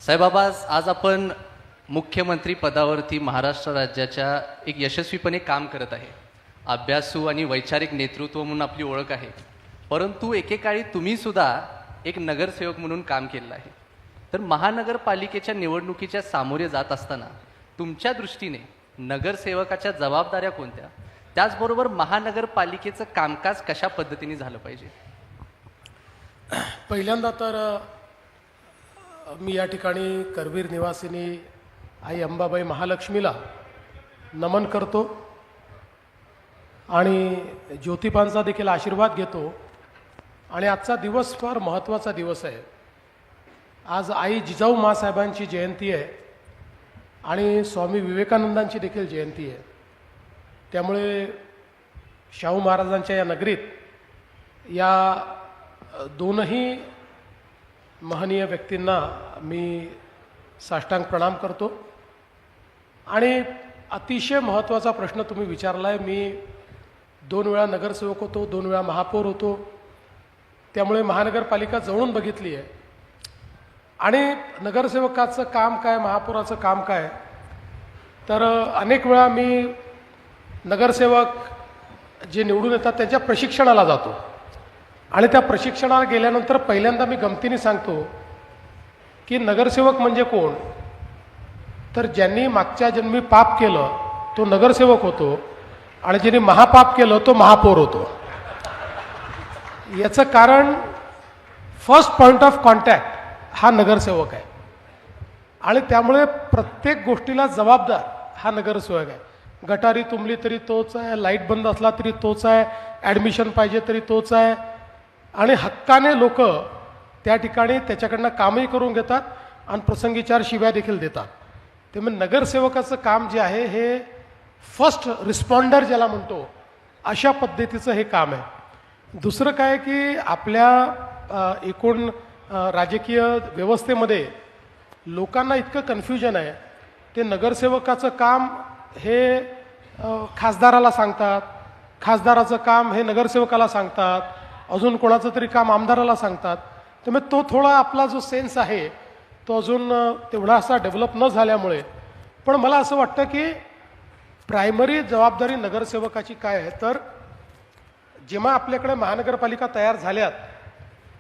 साहेब आज आपण मुख्यमंत्री पदावरती महाराष्ट्र राज्याच्या एक यशस्वीपणे काम करत आहे. अभ्यासू आणि वैचारिक नेतृत्व म्हणून आपली ओळख आहे. परंतु एकेकाळी तुम्ही सुद्धा एक नगरसेवक म्हणून काम केलं आहे. तर महानगरपालिकेच्या निवडणुकीच्या सामोरे जात असताना तुमच्या दृष्टीने नगरसेवकाच्या जबाबदाऱ्या कोणत्या, त्याचबरोबर महानगरपालिकेचं कामकाज कशा पद्धतीने झालं पाहिजे? पहिल्यांदा तर मी या ठिकाणी करवीर निवासिनी आई अंबाबाई महालक्ष्मीला नमन करतो आणि ज्योतिबांचा देखील आशीर्वाद घेतो. आणि आजचा दिवस फार महत्त्वाचा दिवस आहे. आज आई जिजाऊ माँसाहेबांची जयंती आहे आणि स्वामी विवेकानंदांची देखील जयंती आहे. त्यामुळे शाहू महाराजांच्या या नगरीत या दोनही महनीय व्यक्तींना मी साष्टांग प्रणाम करतो. आणि अतिशय महत्त्वाचा प्रश्न तुम्ही विचारला आहे. मी 2 वेळा नगरसेवक होतो, 2 वेळा महापौर होतो. त्यामुळे महानगरपालिका जवळून बघितली आहे. आणि नगरसेवकाचं काम काय, महापौराचं काम काय, तर अनेक वेळा मी नगरसेवक जे निवडून येतात त्यांच्या प्रशिक्षणाला जातो. आणि त्या प्रशिक्षणाला गेल्यानंतर पहिल्यांदा मी गमतीने सांगतो की नगरसेवक म्हणजे कोण, तर ज्यांनी मागच्या जन्मी पाप केलं तो नगरसेवक होतो आणि ज्यांनी महापाप केलं तो महापौर होतो. याचं कारण फर्स्ट पॉईंट ऑफ कॉन्टॅक्ट हा नगरसेवक आहे. आणि त्यामुळे प्रत्येक गोष्टीला जबाबदार हा नगरसेवक आहे. गटारी तुंबली तरी तोच आहे, लाईट बंद असला तरी तोच आहे, ॲडमिशन पाहिजे तरी तोच आहे. आणि हक्काने लोक त्या ठिकाणी त्याच्याकडनं कामही करून घेतात आणि प्रसंगी 4 शिव्या देखील देतात. त्यामुळे नगरसेवकाचं काम जे आहे हे फर्स्ट रिस्पॉन्डर ज्याला म्हणतो अशा पद्धतीचं हे काम आहे. दुसरं काय की आपल्या एकूण राजकीय व्यवस्थेमध्ये लोकांना इतकं कन्फ्युजन आहे. ते नगरसेवकाचं काम हे खासदाराला सांगतात, खासदाराचं काम हे नगरसेवकाला सांगतात, अजून कोणाचं तरी काम आमदाराला सांगतात. त्यामुळे तो थोडा आपला जो सेन्स आहे तो अजून तेवढा असा डेव्हलप न झाल्यामुळे. पण मला असं वाटतं की प्रायमरी जबाबदारी नगरसेवकाची काय आहे, तर जेव्हा आपल्याकडे महानगरपालिका तयार झाल्यात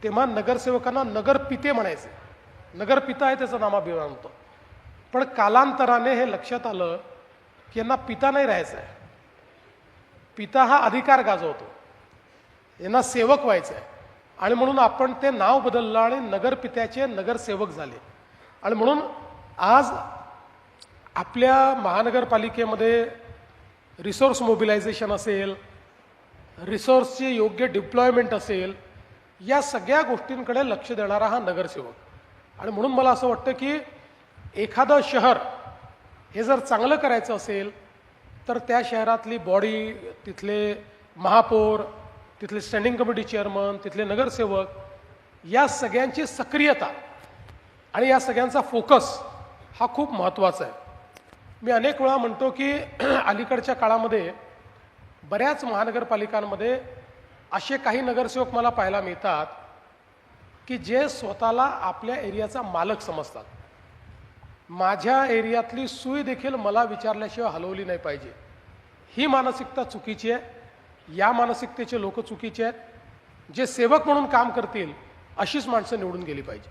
तेव्हा नगरसेवकांना नगरपिते म्हणायचे. नगरपिता आहे त्याचं नामाभिमान होतं. पण कालांतराने हे लक्षात आलं की यांना पिता नाही राहायचं आहे. पिता हा अधिकार गाजवतो, यांना सेवक व्हायचं आहे. आणि म्हणून आपण ते नाव बदललं आणि नगरपित्याचे नगरसेवक झाले. आणि म्हणून आज आपल्या महानगरपालिकेमध्ये रिसोर्स मोबिलायझेशन असेल, रिसोर्सचे योग्य डिप्लॉयमेंट असेल, या सगळ्या गोष्टींकडे लक्ष देणारा हा नगरसेवक. आणि म्हणून मला असं वाटतं की एखादं शहर हे जर चांगलं करायचं असेल तर त्या शहरातली बॉडी, तिथले महापौर, तिथले स्टँडिंग कमिटी चेअरमन, तिथले नगरसेवक, या सगळ्यांची सक्रियता आणि या सगळ्यांचा फोकस हा खूप महत्त्वाचा आहे. मी अनेक वेळा म्हणतो की अलीकडच्या काळामध्ये बऱ्याच महानगरपालिकांमध्ये असे काही नगरसेवक मला पाहायला मिळतात की जे स्वतःला आपल्या एरियाचा मालक समजतात. माझ्या एरियातली सुई देखील मला विचारल्याशिवाय हलवली नाही पाहिजे, ही मानसिकता चुकीची आहे. या मानसिकतेचे लोक चुकीचे आहेत. जे सेवक म्हणून काम करतील अशीच माणसं निवडून गेली पाहिजे.